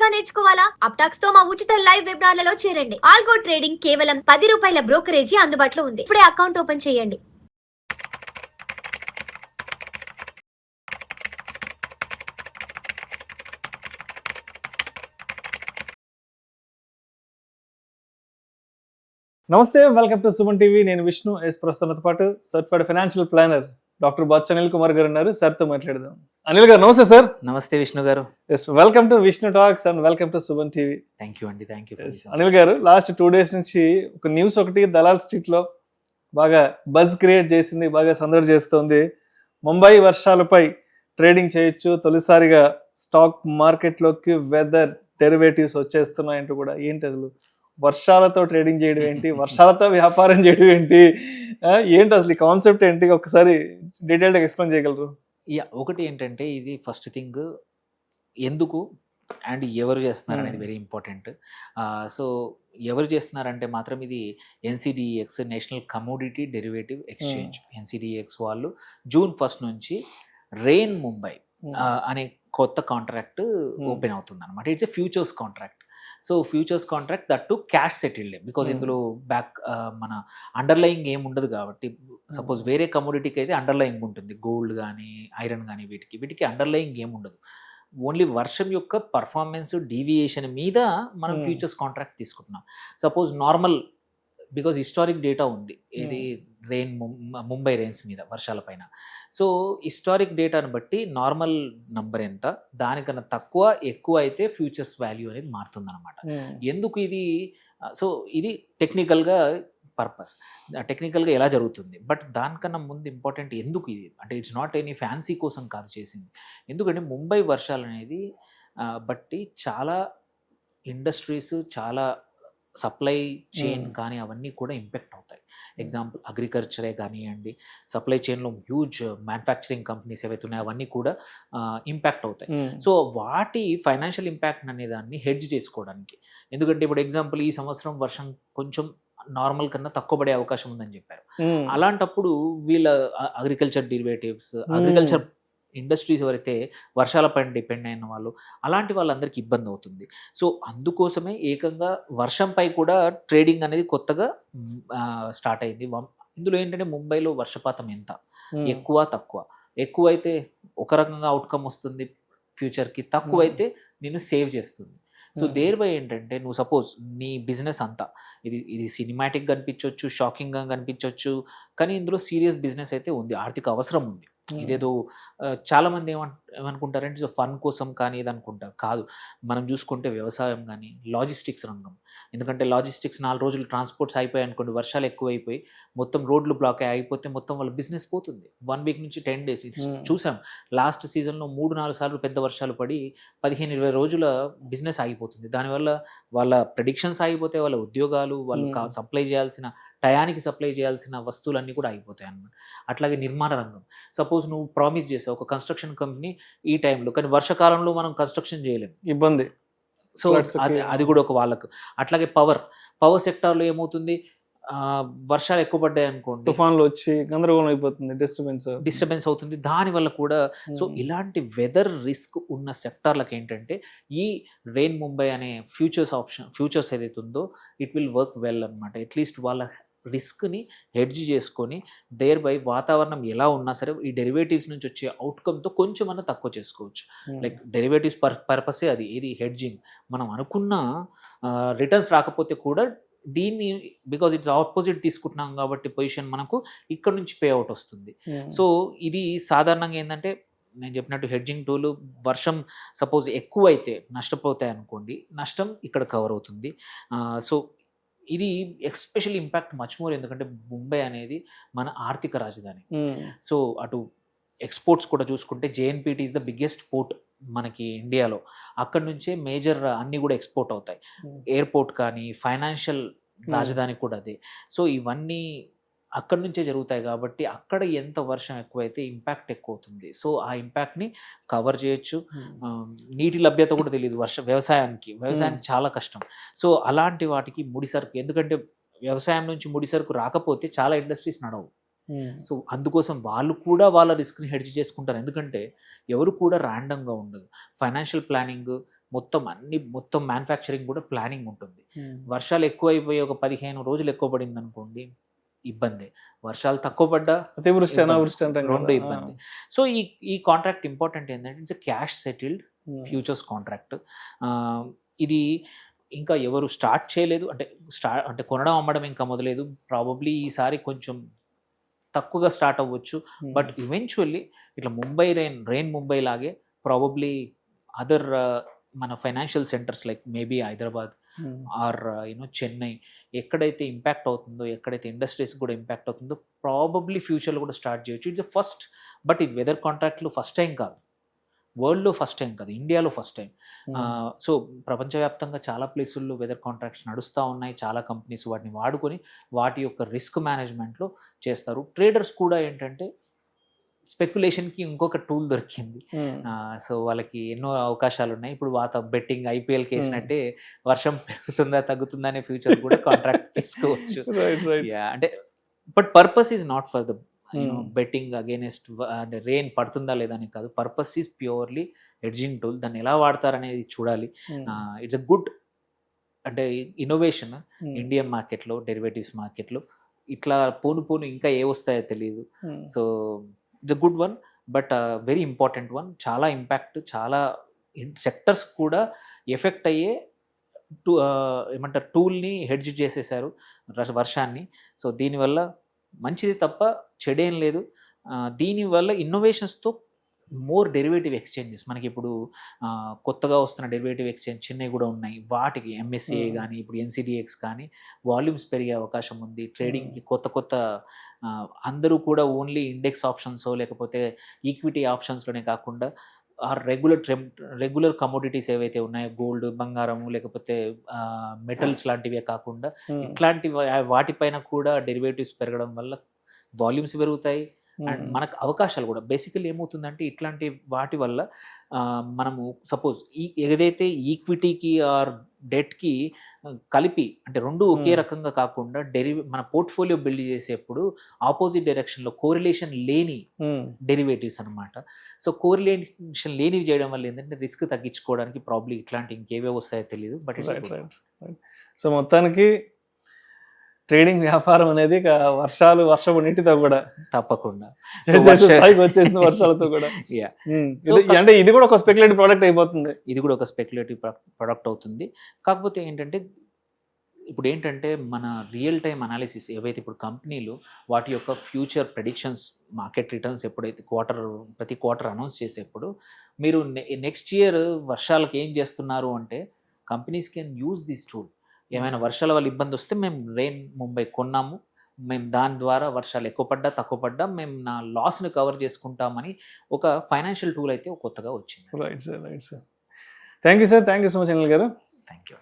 గా నేర్చుకోవాలా? అప్టాక్స్ తో మా ఉచిత లైవ్ వెబినార్లలో చేరండి. ఆల్గో ట్రేడింగ్ కేవలం ₹10 బ్రోకరేజీ అందుబాటులో ఉంది. ఇప్పుడే అకౌంట్ ఓపెన్ చేయండి. నమస్తే, వెల్కమ్ టు సుమన్ టీవీ. నేను విష్ణు. ప్రస్తుతంతో పాటు certified financial planner doctor Botsa Anil Kumar గారు ఉన్నారు. సార్తో మాట్లాడదాం. అనిల్ గారు నమస్తే సార్. నమస్తే Vishnu garu. Welcome to Vishnu talks and welcome to Suman TV. Thank you అండి. Thank you. Anil garu, last 2 days నుంచి ఒక న్యూస్ ఒకటి దలాల్ స్ట్రీట్ లో బాగా బజ్ క్రియేట్ చేసింది, బాగా సందడి చేస్తోంది. ముంబై వర్షాలపై ట్రేడింగ్ చేయొచ్చు, తొలిసారిగా స్టాక్ మార్కెట్లోకి వెదర్ డెరివేటివ్స్ వచ్చేస్తున్నాయంటూ కూడా. ఏంటి అసలు వర్షాలతో ట్రేడింగ్ చేయడం ఏంటి, వర్షాలతో వ్యాపారం చేయడం ఏంటి, ఏంటి అసలు ఈ కాన్సెప్ట్ ఏంటి? ఒకసారి డీటెయిల్గా ఎక్స్ప్లెయిన్ చేయగలరు? ఒకటి ఏంటంటే, ఇది ఫస్ట్ థింగ్ ఎందుకు అండ్ ఎవరు చేస్తున్నారు అనేది వెరీ ఇంపార్టెంట్. సో ఎవరు చేస్తున్నారంటే మాత్రం ఇది NCDEX, national commodity derivative exchange. NCDEX వాళ్ళు June 1 నుంచి రెయిన్ ముంబై అనే కొత్త కాంట్రాక్ట్ ఓపెన్ అవుతుంది అనమాట. It's a futures contract. So futures contract that to cash settled, because ఇందులో మన అండర్లయింగ్ ఏమి ఉండదు కాబట్టి. సపోజ్ వేరే కమోడిటీకి అయితే అండర్లయింగ్ ఉంటుంది, గోల్డ్ కానీ ఐరన్ కానీ, వీటికి అండర్లయింగ్ ఏమి ఉండదు. ఓన్లీ వర్షం యొక్క పర్ఫార్మెన్స్ డీవియేషన్ మీద మనం ఫ్యూచర్స్ కాంట్రాక్ట్ తీసుకుంటున్నాం. Suppose normal, because historic data ఉంది ఇది ముంబై రెయిన్స్ మీద, వర్షాల పైన. సో హిస్టారిక్ డేటాను బట్టి నార్మల్ నంబర్ ఎంత, దానికన్నా తక్కువ ఎక్కువ అయితే ఫ్యూచర్స్ వాల్యూ అనేది మారుతుంది అనమాట. ఎందుకు ఇది? సో ఇది టెక్నికల్గా పర్పస్, టెక్నికల్గా ఎలా జరుగుతుంది. బట్ దానికన్నా ముందు ఇంపార్టెంట్ ఎందుకు ఇది అంటే, ఇట్స్ నాట్ ఎనీ ఫ్యాన్సీ కోసం కాదు చేసింది. ఎందుకంటే ముంబై వర్షాలు అనేది బట్టి చాలా ఇండస్ట్రీస్, చాలా సప్లై చైన్ కానీ అవన్నీ కూడా ఇంపాక్ట్ అవుతాయి. ఎగ్జాంపుల్ అగ్రికల్చరే కానివ్వండి, సప్లై చైన్లో హ్యూజ్ మ్యానుఫ్యాక్చరింగ్ కంపెనీస్ ఏవైతే ఉన్నాయో అవన్నీ కూడా ఇంపాక్ట్ అవుతాయి. సో వాటి ఫైనాన్షియల్ ఇంపాక్ట్ అనే దాన్ని హెడ్జ్ చేసుకోవడానికి. ఎందుకంటే ఇప్పుడు ఎగ్జాంపుల్ ఈ సంవత్సరం వర్షం కొంచెం నార్మల్ కన్నా తక్కువ పడే అవకాశం ఉందని చెప్పారు. అలాంటప్పుడు వీళ్ళ అగ్రికల్చర్ డెరివేటివ్స్, అగ్రికల్చర్ ఇండస్ట్రీస్ ఎవరైతే వర్షాలపైన డిపెండ్ అయిన వాళ్ళు, అలాంటి వాళ్ళందరికీ ఇబ్బంది అవుతుంది. సో అందుకోసమే ఏకంగా వర్షంపై కూడా ట్రేడింగ్ అనేది కొత్తగా స్టార్ట్ అయింది. ఇందులో ఏంటంటే ముంబైలో వర్షపాతం ఎంత, ఎక్కువ తక్కువ, ఎక్కువ అయితే ఒక రకంగా అవుట్కమ్ వస్తుంది ఫ్యూచర్కి, తక్కువ అయితే నేను సేవ్ చేస్తుంది. సో దేర్ బై ఏంటంటే, నువ్వు సపోజ్ నీ బిజినెస్ అంతా ఇది సినిమాటిక్గా కనిపించవచ్చు, షాకింగ్గా కనిపించవచ్చు, కానీ ఇందులో సీరియస్ బిజినెస్ అయితే ఉంది, ఆర్థిక అవసరం ఉంది. ఇదేదో చాలామంది ఏమనుకుంటారంటే ఫన్ కోసం కానీ ఇది అనుకుంటారు. కాదు, మనం చూసుకుంటే వ్యవసాయం కానీ, లాజిస్టిక్స్ రంగం. ఎందుకంటే లాజిస్టిక్స్ 4 రోజులు ట్రాన్స్పోర్ట్స్ అయిపోయాయి అనుకోండి, వర్షాలు ఎక్కువైపోయి మొత్తం రోడ్లు బ్లాక్ అయిపోతే మొత్తం వాళ్ళ బిజినెస్ పోతుంది. 1 వీక్ నుంచి 10 days చూసాం. లాస్ట్ సీజన్లో 3-4 సార్లు పెద్ద వర్షాలు పడి 15-20 రోజుల బిజినెస్ ఆగిపోతుంది. దానివల్ల వాళ్ళ ప్రెడిక్షన్స్ ఆగిపోతాయి, వాళ్ళ ఉద్యోగాలు, వాళ్ళు సప్లై చేయాల్సిన టయానికి సప్లై చేయాల్సిన వస్తువులన్నీ కూడా ఆగిపోతాయి అన్నమాట. అట్లాగే నిర్మాణ రంగం. సపోజ్ నువ్వు ప్రామిస్ చేసావు ఒక కన్స్ట్రక్షన్ కంపెనీ ఈ టైంలో, కానీ వర్షాకాలంలో మనం కన్స్ట్రక్షన్ చేయలేము, ఇబ్బంది. సో అది కూడా ఒక వాళ్ళకు. అట్లాగే పవర్ సెక్టార్లో ఏమవుతుంది, వర్షాలు ఎక్కువ పడ్డాయి అనుకోండి, తుఫాన్లు వచ్చి గందరగోళం అయిపోతుంది, డిస్టర్బెన్స్ అవుతుంది దానివల్ల కూడా. సో ఇలాంటి వెదర్ రిస్క్ ఉన్న సెక్టార్లకు ఏంటంటే ఈ రెయిన్ ముంబై అనే ఫ్యూచర్స్ ఏదైతే ఉందో ఇట్ విల్ వర్క్ వెల్ అనమాట. అట్లీస్ట్ వాళ్ళ రిస్క్ని హెడ్జ్ చేసుకొని దేర్ బై వాతావరణం ఎలా ఉన్నా సరే ఈ డెరివేటివ్స్ నుంచి వచ్చే అవుట్కమ్తో కొంచెమన్నా తక్కువ చేసుకోవచ్చు. లైక్ డెరివేటివ్స్ పర్పసే అది, ఇది హెడ్జింగ్. మనం అనుకున్న రిటర్న్స్ రాకపోతే కూడా దీన్ని, బికాజ్ ఇట్స్ ఆపోజిట్ తీసుకుంటున్నాం కాబట్టి పొజిషన్ మనకు ఇక్కడ నుంచి పే అవుట్ వస్తుంది. సో ఇది సాధారణంగా ఏంటంటే, నేను చెప్పినట్టు హెడ్జింగ్ టూల్, వర్షం సపోజ్ ఎక్కువ అయితే నష్టపోతాయి అనుకోండి, నష్టం ఇక్కడ కవర్ అవుతుంది. సో ఇది ఎస్పెషల్లీ ఇంపాక్ట్ మచ్ మోర్, ఎందుకంటే ముంబై అనేది మన ఆర్థిక రాజధాని. సో అటు ఎక్స్పోర్ట్స్ కూడా చూసుకుంటే JNPT is the biggest port మనకి ఇండియాలో. అక్కడి నుంచే మేజర్ అన్నీ కూడా ఎక్స్పోర్ట్ అవుతాయి. ఎయిర్పోర్ట్ కానీ, ఫైనాన్షియల్ రాజధాని కూడా అదే. సో ఇవన్నీ అక్కడి నుంచే జరుగుతాయి కాబట్టి అక్కడ ఎంత వర్షం ఎక్కువైతే ఇంపాక్ట్ ఎక్కువ అవుతుంది. సో ఆ ఇంపాక్ట్ని కవర్ చేయొచ్చు. నీటి లభ్యత కూడా తెలియదు వ్యవసాయానికి చాలా కష్టం. సో అలాంటి వాటికి ముడి సరుకు, ఎందుకంటే వ్యవసాయం నుంచి ముడి సరుకు రాకపోతే చాలా ఇండస్ట్రీస్ నడవు. సో అందుకోసం వాళ్ళు కూడా వాళ్ళ రిస్క్ని హెడ్జ్ చేసుకుంటారు. ఎందుకంటే ఎవరు కూడా ర్యాండమ్గా ఉండదు. ఫైనాన్షియల్ ప్లానింగ్ మొత్తం మ్యానుఫ్యాక్చరింగ్ కూడా ప్లానింగ్ ఉంటుంది. వర్షాలు ఎక్కువ అయిపోయి ఒక 15 రోజులు ఎక్కువ పడింది అనుకోండి, ఇబ్బంది. వర్షాలు తక్కువ పడ్డా అతివృష్టి అనావృష్టి అంటాం రెండు కదా. ఇబ్బంది. సో ఈ కాంట్రాక్ట్ ఇంపార్టెంట్ ఏంటంటే it's cash settled futures contract. ఇది ఇంకా ఎవరు స్టార్ట్ చేయలేదు, అంటే కొనడం అమ్మడం ఇంకా మొదలేదు. ప్రాబబ్లీ ఈసారి కొంచెం తక్కువగా స్టార్ట్ అవ్వచ్చు, బట్ ఈవెన్చువల్లీ ఇట్లా రెయిన్ ముంబై లాగే ప్రాబబ్లీ అదర్ మన financial centres like maybe Hyderabad or Chennai ఎక్కడైతే ఇంపాక్ట్ అవుతుందో, ఎక్కడైతే ఇండస్ట్రీస్ కూడా ఇంపాక్ట్ అవుతుందో ప్రాబబ్లీ ఫ్యూచర్లో కూడా స్టార్ట్ చేయొచ్చు. ఇట్స్ ఫస్ట్, బట్ ఇది వెదర్ కాంట్రాక్ట్లు ఫస్ట్ టైం కాదు, వరల్డ్లో ఫస్ట్ టైం కాదు, ఇండియాలో ఫస్ట్ టైం. సో ప్రపంచవ్యాప్తంగా చాలా ప్లేసుల్లో వెదర్ కాంట్రాక్ట్స్ నడుస్తూ ఉన్నాయి. చాలా కంపెనీస్ వాటిని వాడుకొని వాటి యొక్క రిస్క్ మేనేజ్మెంట్లో చేస్తారు. ట్రేడర్స్ కూడా ఏంటంటే స్పెక్యులేషన్కి ఇంకొక టూల్ దొరికింది. సో వాళ్ళకి ఎన్నో అవకాశాలు ఉన్నాయి. ఇప్పుడు బెట్టింగ్ ఐపీఎల్కి వేసినట్టే వర్షం పెరుగుతుందా తగ్గుతుందా అనే ఫ్యూచర్ కూడా కాంట్రాక్ట్ తీసుకోవచ్చు. అంటే but purpose is not for the betting against, అంటే రెయిన్ పడుతుందా లేదా అని కాదు. Purpose is purely hedging tool. దాన్ని ఎలా వాడతారనేది చూడాలి. ఇట్స్ అ గుడ్ అంటే ఇన్నోవేషన్ ఇండియన్ మార్కెట్లో, డెరివేటివ్స్ మార్కెట్లో. ఇట్లా పోను ఇంకా ఏ వస్తాయో తెలియదు. So it's a good one, but very important one. చాలా ఇంపాక్ట్, చాలా సెక్టర్స్ కూడా ఎఫెక్ట్ అయ్యే ఏమంటారు టూల్ని హెడ్జ్ చేసేసారు వర్షాన్ని. సో దీనివల్ల మంచిది తప్ప చెడేం లేదు. దీనివల్ల ఇన్నోవేషన్స్తో మోర్ డెరివేటివ్ ఎక్స్చేంజెస్ మనకి ఇప్పుడు కొత్తగా వస్తున్న డెరివేటివ్ ఎక్స్చేంజ్ చిన్నవి కూడా ఉన్నాయి. వాటికి ఎంఎస్సిఐ కానీ ఇప్పుడు ఎన్సిడిఎక్స్ కానీ వాల్యూమ్స్ పెరిగే అవకాశం ఉంది. ట్రేడింగ్కి కొత్త అందరూ కూడా ఓన్లీ ఇండెక్స్ ఆప్షన్స్ లేకపోతే ఈక్విటీ ఆప్షన్స్లోనే కాకుండా రెగ్యులర్ కమోడిటీస్ ఏవైతే ఉన్నాయో గోల్డ్, బంగారము లేకపోతే మెటల్స్ లాంటివే కాకుండా ఇట్లాంటి వాటిపైన కూడా డెరివేటివ్స్ పెరగడం వల్ల వాల్యూమ్స్ పెరుగుతాయి అండ్ మనకు అవకాశాలు కూడా. బేసికల్లీ ఏమవుతుందంటే ఇట్లాంటి వాటి వల్ల మనము సపోజ్ ఏదైతే ఈక్విటీకి ఆర్ డెట్కి కలిపి అంటే రెండు ఒకే రకంగా కాకుండా మన పోర్ట్ఫోలియో బిల్డ్ చేసేప్పుడు ఆపోజిట్ డైరెక్షన్లో కోరిలేషన్ లేని డెరివేటివ్స్ అనమాట. సో కోరిలేషన్ లేనివి చేయడం వల్ల ఏంటంటే రిస్క్ తగ్గించుకోవడానికి ప్రాబ్లీ ఇట్లాంటి ఇంకేవే వస్తాయో తెలియదు. బట్ సో మొత్తానికి ట్రేడింగ్ వ్యాపారం అనేది వర్షపు నీటితో కూడా తప్పకుండా వచ్చేసింది, వర్షాలతో కూడా. అంటే ఇది కూడా ఒక స్పెక్యులేటివ్ ప్రోడక్ట్ అయిపోతుంది. ఇది కూడా ఒక స్పెక్యులేటివ్ ప్రోడక్ట్ అవుతుంది. కాకపోతే ఏంటంటే మన రియల్ టైమ్ అనాలిసిస్ ఏవైతే ఇప్పుడు కంపెనీలు వాటి యొక్క ఫ్యూచర్ ప్రెడిక్షన్స్, మార్కెట్ రిటర్న్స్ ఎప్పుడైతే ప్రతి క్వార్టర్ అనౌన్స్ చేసేప్పుడు మీరు నెక్స్ట్ ఇయర్ వర్షాలకు ఏం చేస్తున్నారు అంటే companies can use this tool. ఏమైనా వర్షాల వల్ల ఇబ్బంది వస్తే మేము రెయిన్ ముంబై కొన్నాము, మేము దాని ద్వారా వర్షాలు ఎక్కువ పడ్డా తక్కువ పడ్డా మేము నా లాస్ని కవర్ చేసుకుంటామని ఒక ఫైనాన్షియల్ టూల్ అయితే కొత్తగా వచ్చింది. Right sir. Thank you so much Anil garu. Thank you.